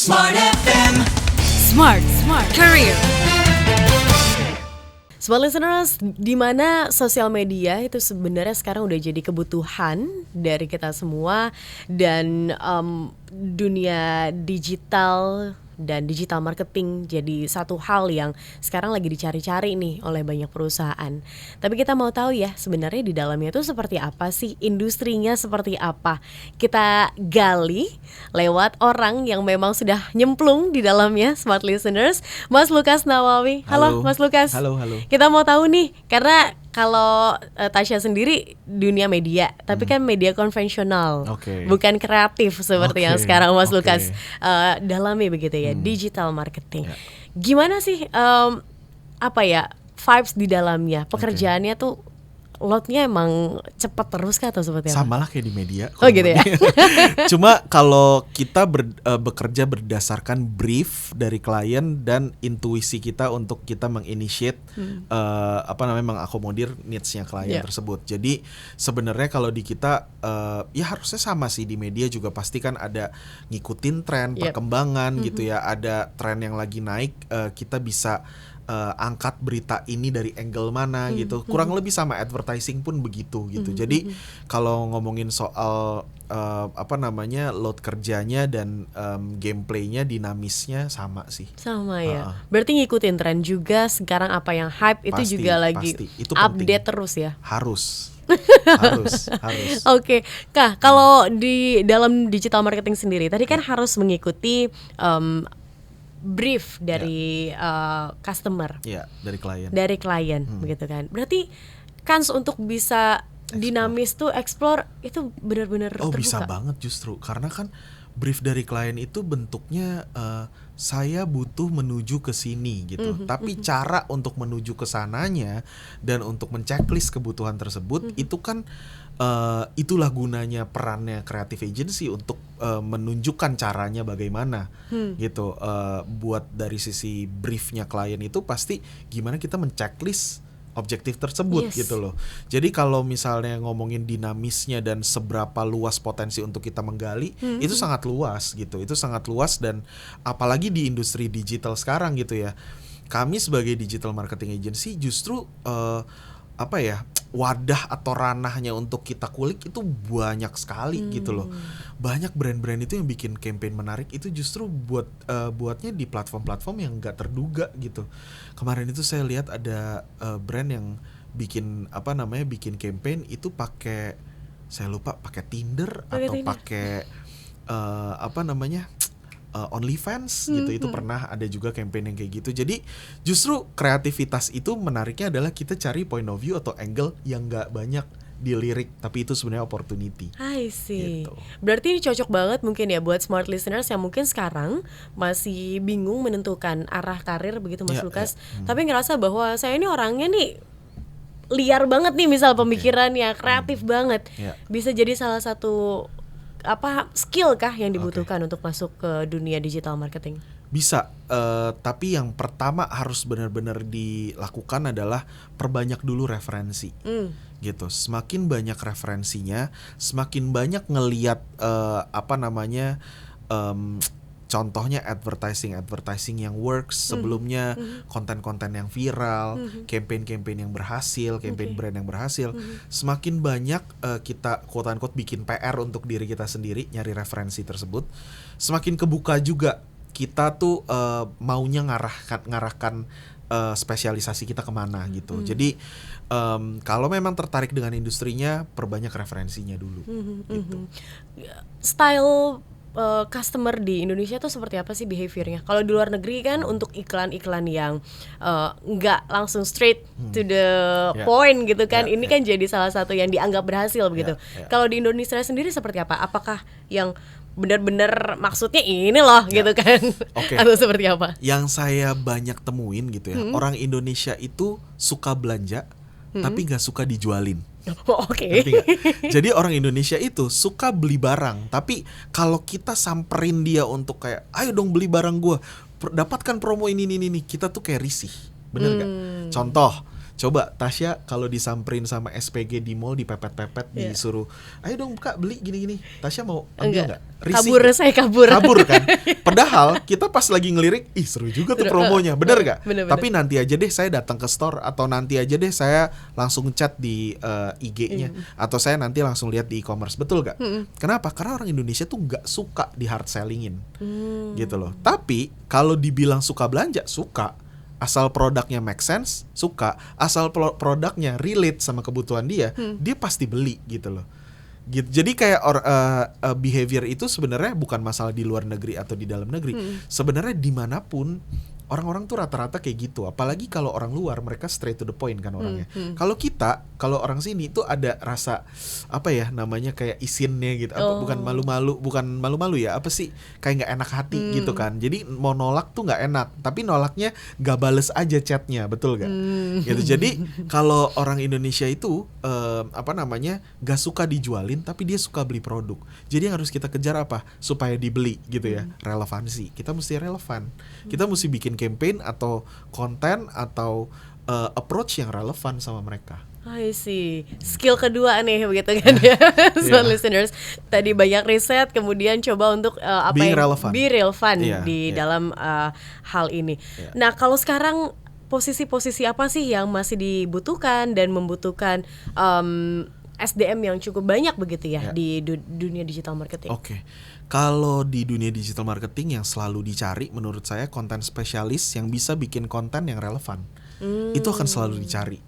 Smart FM. Smart Career. Smart listeners, di mana sosial media itu sebenarnya sekarang udah jadi kebutuhan dari kita semua, dan dunia digital dan digital marketing jadi satu hal yang sekarang lagi dicari-cari nih oleh banyak perusahaan. Tapi kita mau tahu ya, sebenarnya di dalamnya itu seperti apa sih, industrinya seperti apa. Kita gali lewat orang yang memang sudah nyemplung di dalamnya, smart listeners. Mas Lukas Nawawi. Halo Mas Lukas. Halo. Kita mau tahu nih, karena kalau Tasya sendiri dunia media, tapi kan media konvensional, bukan kreatif seperti yang sekarang Mas Lukas dalami begitu ya, digital marketing. Gimana sih vibes di dalamnya, pekerjaannya tuh loadnya emang cepat terus kah atau seperti apa? Sama lah kayak di media. Oh gitu ya. Cuma kalau kita bekerja berdasarkan brief dari klien dan intuisi kita untuk kita menginitiate mengakomodir needs-nya klien tersebut. Jadi sebenarnya kalau di kita ya harusnya sama sih, di media juga pasti kan ada ngikutin tren, perkembangan gitu ya. Ada tren yang lagi naik, kita bisa angkat berita ini dari angle mana gitu. Kurang lebih sama advertising pun begitu gitu. Jadi kalau ngomongin soal load kerjanya dan gameplaynya, dinamisnya sama sih. Sama ya. Berarti ngikutin tren juga, sekarang apa yang hype itu juga lagi itu update penting. terus ya. Harus. harus. Oke. Kak, kalau di dalam digital marketing sendiri tadi kan harus mengikuti brief dari customer, dari klien, begitu kan. Berarti kans untuk bisa dinamis tuh explore itu benar-benar terbuka. Bisa banget justru, karena kan brief dari klien itu bentuknya saya butuh menuju ke sini gitu. Tapi cara untuk menuju ke sananya dan untuk menceklis kebutuhan tersebut itu kan itulah gunanya perannya creative agency untuk menunjukkan caranya bagaimana gitu. Buat dari sisi briefnya klien itu pasti gimana kita menceklis objektif tersebut gitu loh. Jadi kalau misalnya ngomongin dinamisnya dan seberapa luas potensi untuk kita menggali, itu sangat luas gitu. Itu sangat luas, dan apalagi di industri digital sekarang gitu ya. Kami sebagai digital marketing agency justru wadah atau ranahnya untuk kita kulik itu banyak sekali gitu loh. Banyak brand-brand itu yang bikin campaign menarik itu justru buatnya di platform-platform yang nggak terduga gitu. Kemarin itu saya lihat ada brand yang bikin bikin campaign itu pakai, saya lupa pakai Tinder atau pakai OnlyFans gitu. Itu pernah ada juga campaign yang kayak gitu. Jadi justru kreativitas itu menariknya adalah kita cari point of view atau angle yang gak banyak dilirik, tapi itu sebenarnya opportunity. I see. Gitu. Berarti ini cocok banget mungkin ya buat smart listeners yang mungkin sekarang masih bingung menentukan arah karir begitu Mas Lukas. Tapi ngerasa bahwa saya ini orangnya nih liar banget nih, misal pemikirannya kreatif banget. Bisa jadi salah satu skill kah yang dibutuhkan untuk masuk ke dunia digital marketing? Bisa, tapi yang pertama harus benar-benar dilakukan adalah perbanyak dulu referensi gitu. Semakin banyak referensinya, semakin banyak ngelihat contohnya advertising yang works sebelumnya, konten-konten yang viral, campaign-campaign yang berhasil, campaign brand yang berhasil. Semakin banyak kita quote unquote bikin PR untuk diri kita sendiri, nyari referensi tersebut, semakin kebuka juga kita tuh maunya ngarahkan spesialisasi kita kemana gitu. Jadi kalau memang tertarik dengan industrinya, perbanyak referensinya dulu. Gitu. Style customer di Indonesia tuh seperti apa sih behaviornya? Kalau di luar negeri kan untuk iklan-iklan yang nggak langsung straight to the point gitu kan, ini kan jadi salah satu yang dianggap berhasil begitu. Kalau di Indonesia sendiri seperti apa? Apakah yang benar-benar maksudnya ini loh gitu kan? Atau seperti apa? Yang saya banyak temuin gitu ya, orang Indonesia itu suka belanja tapi nggak suka dijualin. Jadi orang Indonesia itu suka beli barang, tapi kalau kita samperin dia untuk kayak, ayo dong beli barang gue, dapatkan promo ini, kita tuh kayak risih, bener gak? Contoh, Coba Tasya kalau disamperin sama SPG di mall, dipepet-pepet, Iya. disuruh, ayo dong Kak beli gini-gini, Tasya mau ambil nggak? Risih Kabur, nggak? saya kabur. Kabur kan? Padahal kita pas lagi ngelirik, ih seru juga tuh promonya, bener gak? Bener-bener. Tapi nanti aja deh saya datang ke store, atau nanti aja deh saya langsung chat di IG-nya, atau saya nanti langsung lihat di e-commerce, betul gak? Kenapa? Karena orang Indonesia tuh nggak suka di hard sellingin, gitu loh. Tapi kalau dibilang suka belanja, suka. Asal produknya make sense, suka. Asal produknya relate sama kebutuhan dia, dia pasti beli gitu loh. Gitu. Jadi kayak behavior itu sebenarnya bukan masalah di luar negeri atau di dalam negeri. Sebenarnya dimanapun orang-orang tuh rata-rata kayak gitu. Apalagi kalau orang luar, mereka straight to the point kan orangnya. Kalau orang sini tuh ada rasa apa ya namanya, kayak isinnya gitu. Bukan malu-malu ya. Apa sih, kayak nggak enak hati gitu kan. Jadi mau nolak tuh nggak enak. Tapi nolaknya nggak bales aja chatnya, betul gak? Gitu. Jadi kalau orang Indonesia itu nggak suka dijualin, tapi dia suka beli produk. Jadi yang harus kita kejar apa? Supaya dibeli gitu ya. Relevansi. Kita mesti relevan. Kita mesti bikin campaign atau konten atau approach yang relevan sama mereka. I see. Skill kedua nih begitu kan ya. So listeners, tadi banyak riset, kemudian coba untuk Being relevant. be relevant Yeah, di yeah. dalam hal ini. Yeah. Nah, kalau sekarang posisi-posisi apa sih yang masih dibutuhkan dan membutuhkan SDM yang cukup banyak begitu ya di dunia digital marketing? Oke. Kalau di dunia digital marketing yang selalu dicari menurut saya konten spesialis yang bisa bikin konten yang relevan. Itu akan selalu dicari.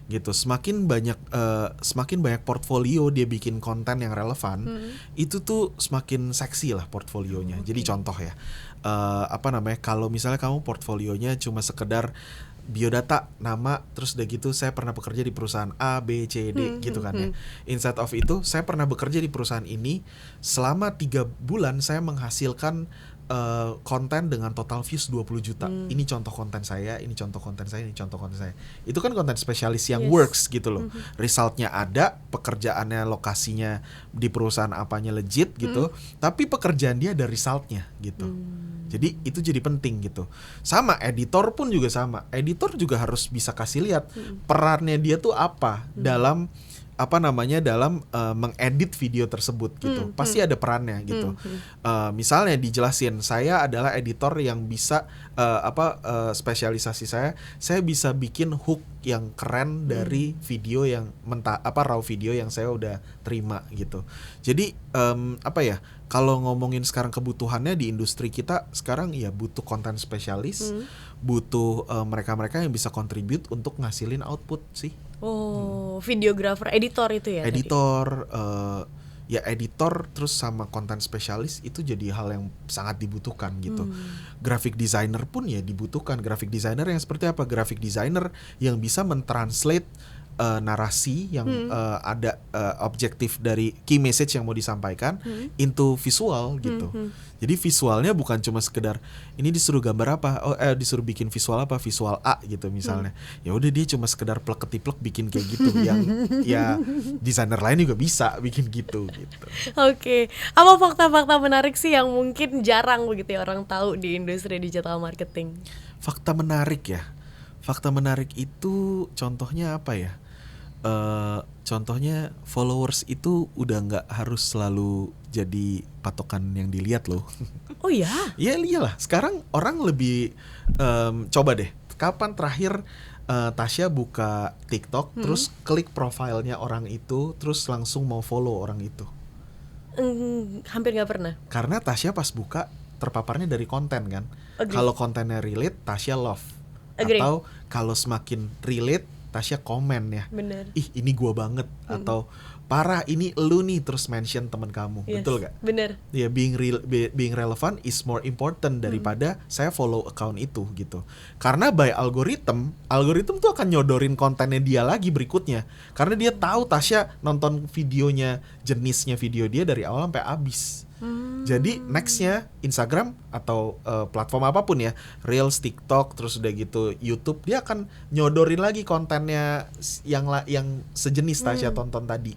Gitu. Semakin banyak portfolio dia bikin konten yang relevan, itu tuh semakin seksi lah portfolionya. Jadi contoh ya. Kalau misalnya kamu portfolionya cuma sekedar biodata, nama, terus udah gitu saya pernah bekerja di perusahaan A, B, C, D gitu kan ya. Instead of itu, saya pernah bekerja di perusahaan ini selama 3 bulan saya menghasilkan konten dengan total views 20 juta. Ini contoh konten saya, ini contoh konten saya, ini contoh konten saya. Itu kan konten spesialis yang works gitu loh. Resultnya ada, pekerjaannya, lokasinya di perusahaan apanya legit gitu, tapi pekerjaan dia ada resultnya gitu. Jadi itu jadi penting gitu. Sama editor pun juga sama. Editor juga harus bisa kasih lihat perannya dia tuh apa dalam mengedit video tersebut gitu. Pasti ada perannya gitu. Misalnya dijelasin, saya adalah editor yang bisa spesialisasi saya bisa bikin hook yang keren dari video yang raw video yang saya udah terima gitu. Jadi kalau ngomongin sekarang kebutuhannya di industri kita sekarang ya butuh konten spesialis, butuh mereka-mereka yang bisa contribute untuk ngasilin output sih. Videographer, editor itu ya? Editor, editor terus sama konten spesialis itu jadi hal yang sangat dibutuhkan gitu. Graphic designer pun ya dibutuhkan. Graphic designer yang seperti apa? Graphic designer yang bisa mentranslate narasi yang ada objektif dari key message yang mau disampaikan into visual gitu. Jadi visualnya bukan cuma sekedar ini disuruh gambar apa, disuruh bikin visual apa, visual A gitu misalnya. Ya udah dia cuma sekedar plek-ketiplek bikin kayak gitu yang ya desainer lain juga bisa bikin gitu. Oke. Apa fakta-fakta menarik sih yang mungkin jarang begitu ya orang tahu di industri digital marketing? Fakta menarik ya. Fakta menarik itu contohnya apa ya? Contohnya followers itu udah nggak harus selalu jadi patokan yang dilihat loh. Oh ya? Ya iyalah. Sekarang orang lebih coba deh. Kapan terakhir Tasya buka TikTok terus klik profilnya orang itu terus langsung mau follow orang itu? Hampir nggak pernah. Karena Tasya pas buka terpaparnya dari konten kan. Kalau kontennya relate, Tasya love. Agree. Atau kalau semakin relate, Tasya komen ya. Bener. Ih ini gua banget. Atau parah ini lu nih, terus mention teman kamu. Yes, betul gak? Bener. Ya being relevant is more important daripada saya follow account itu gitu. Karena by algorithm tuh akan nyodorin kontennya dia lagi berikutnya. Karena dia tahu Tasya nonton videonya, jenisnya video dia dari awal sampai habis. Jadi nextnya Instagram atau platform apapun ya, Reels, TikTok, terus udah gitu YouTube, dia akan nyodorin lagi kontennya yang sejenis Tasya tonton tadi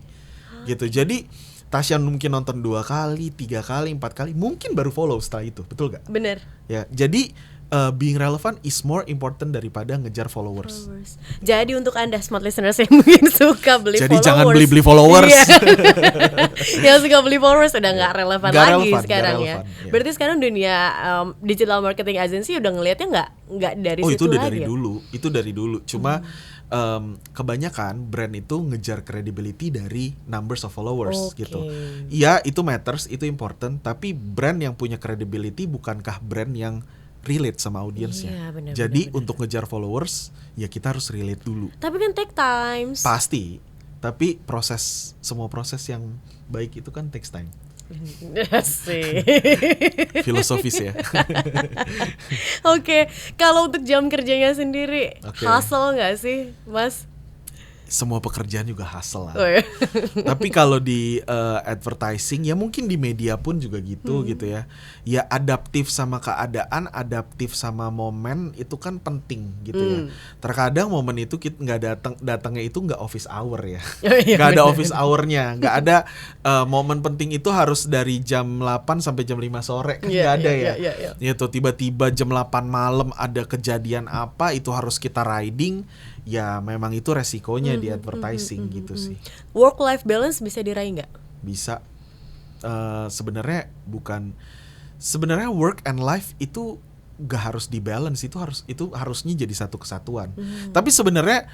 gitu. Jadi Tasya mungkin nonton 2 kali, 3 kali, 4 kali, mungkin baru follow setelah itu, betul gak? Bener. Ya, jadi being relevant is more important daripada ngejar followers. Jadi untuk Anda smart listeners yang mungkin suka beli Jadi followers, jangan beli followers. Iya. Yang suka beli followers udah nggak relevan Nggak lagi relevan, sekarang nggak ya. relevan, iya. Berarti sekarang dunia digital marketing agency udah ngelihatnya nggak dari Oh situ itu udah lagi dari ya? dulu, itu dari dulu. Cuma kebanyakan brand itu ngejar credibility dari numbers of followers Oke. gitu. Iya itu matters, itu important. Tapi brand yang punya credibility bukankah brand yang relate sama audiensnya? Iya, benar, Jadi benar. untuk ngejar followers ya kita harus relate dulu. Tapi kan take times. Pasti. Tapi semua proses yang baik itu kan takes time. Asik. Filosofis ya. Oke, kalau untuk jam kerjanya sendiri, Oke. hustle nggak sih, Mas? Semua pekerjaan juga hustle lah. Oh, ya. Tapi kalau di advertising ya mungkin di media pun juga gitu gitu ya. Ya adaptif sama keadaan, adaptif sama momen itu kan penting gitu ya. Terkadang momen itu kita nggak datangnya itu nggak office hour ya. Oh, iya, Nggak ada benar. office hournya, nggak ada momen penting itu harus dari jam 8 sampai jam 5 sore kan Iya, nggak ada iya, ya. iya, iya. Ya tuh tiba-tiba jam 8 malam ada kejadian apa itu harus kita riding. Ya memang itu resikonya di advertising gitu sih. Work life balance bisa diraih nggak? Bisa sebenarnya work and life itu gak harus dibalance, itu harusnya jadi satu kesatuan. Tapi sebenarnya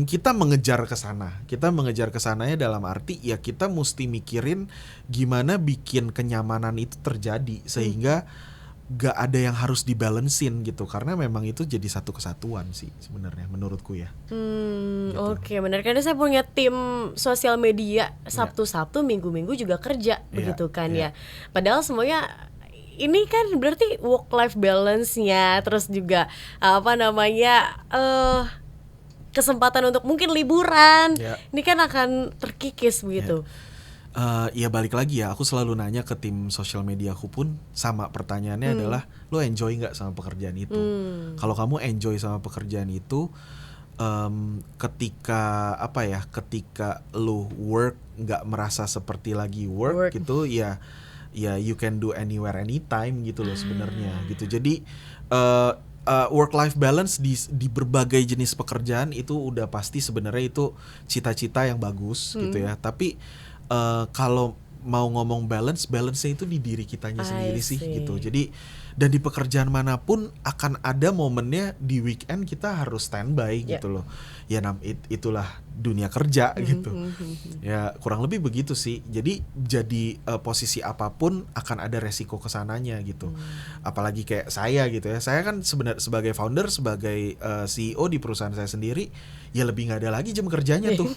kita mengejar ke sananya dalam arti ya kita mesti mikirin gimana bikin kenyamanan itu terjadi sehingga gak ada yang harus dibalancein gitu, karena memang itu jadi satu kesatuan sih sebenarnya menurutku ya. Oke, benar. Karena saya punya tim sosial media Sabtu-Sabtu, Minggu-Minggu juga kerja, begitu kan iya. ya. Padahal semuanya ini kan berarti work life balance-nya, terus juga kesempatan untuk mungkin liburan. Iya. Ini kan akan terkikis begitu. Ya balik lagi ya, aku selalu nanya ke tim sosial media aku pun sama, pertanyaannya adalah lo enjoy nggak sama pekerjaan itu? Kalau kamu enjoy sama pekerjaan itu, ketika lo work nggak merasa seperti lagi work gitu ya you can do anywhere anytime gitu loh sebenarnya gitu. Jadi work life balance di berbagai jenis pekerjaan itu udah pasti sebenarnya itu cita-cita yang bagus gitu ya. Tapi kalau mau ngomong balance-nya itu di diri kitanya sendiri sih gitu. Jadi dan di pekerjaan manapun akan ada momennya di weekend kita harus standby gitu loh. Ya itulah dunia kerja gitu. Ya kurang lebih begitu sih. Jadi posisi apapun akan ada resiko kesananya gitu. Apalagi kayak saya gitu ya. Saya kan sebenarnya sebagai founder, sebagai CEO di perusahaan saya sendiri, ya lebih nggak ada lagi jam kerjanya tuh.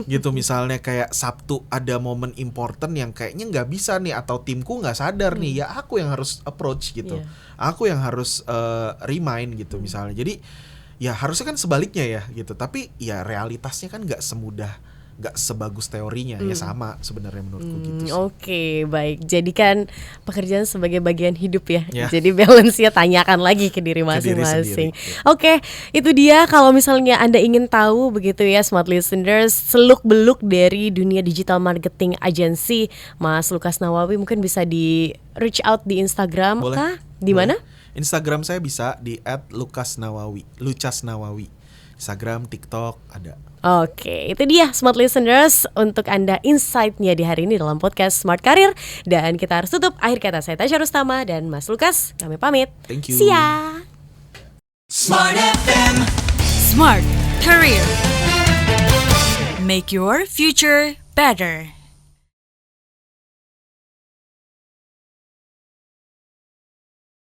Gitu misalnya kayak Sabtu ada momen important yang kayaknya nggak bisa nih atau timku nggak sadar nih, ya aku yang harus approach gitu. Aku yang harus remind gitu misalnya. Jadi ya harusnya kan sebaliknya ya gitu. Tapi ya realitasnya kan nggak sebagus teorinya. Ya sama sebenarnya menurutku gitu sih. Oke, baik. Jadikan pekerjaan sebagai bagian hidup ya. Ya. Jadi balance-nya tanyakan lagi ke diri masing-masing. sendiri, Oke, itu dia. Kalau misalnya Anda ingin tahu begitu ya Smart Listeners, seluk-beluk dari dunia digital marketing agency Mas Lukas Nawawi, mungkin bisa di reach out di Instagram Boleh. kah? Di mana? Instagram saya bisa di @lucasnawawi. Instagram, TikTok ada. Oke, itu dia Smart Listeners untuk Anda insight-nya di hari ini dalam podcast Smart Career. Dan kita harus tutup. Akhir kata saya Tasya Rustama dan Mas Lukas, kami pamit. Thank you. See ya. Smart FM. Smart Career. Make your future better.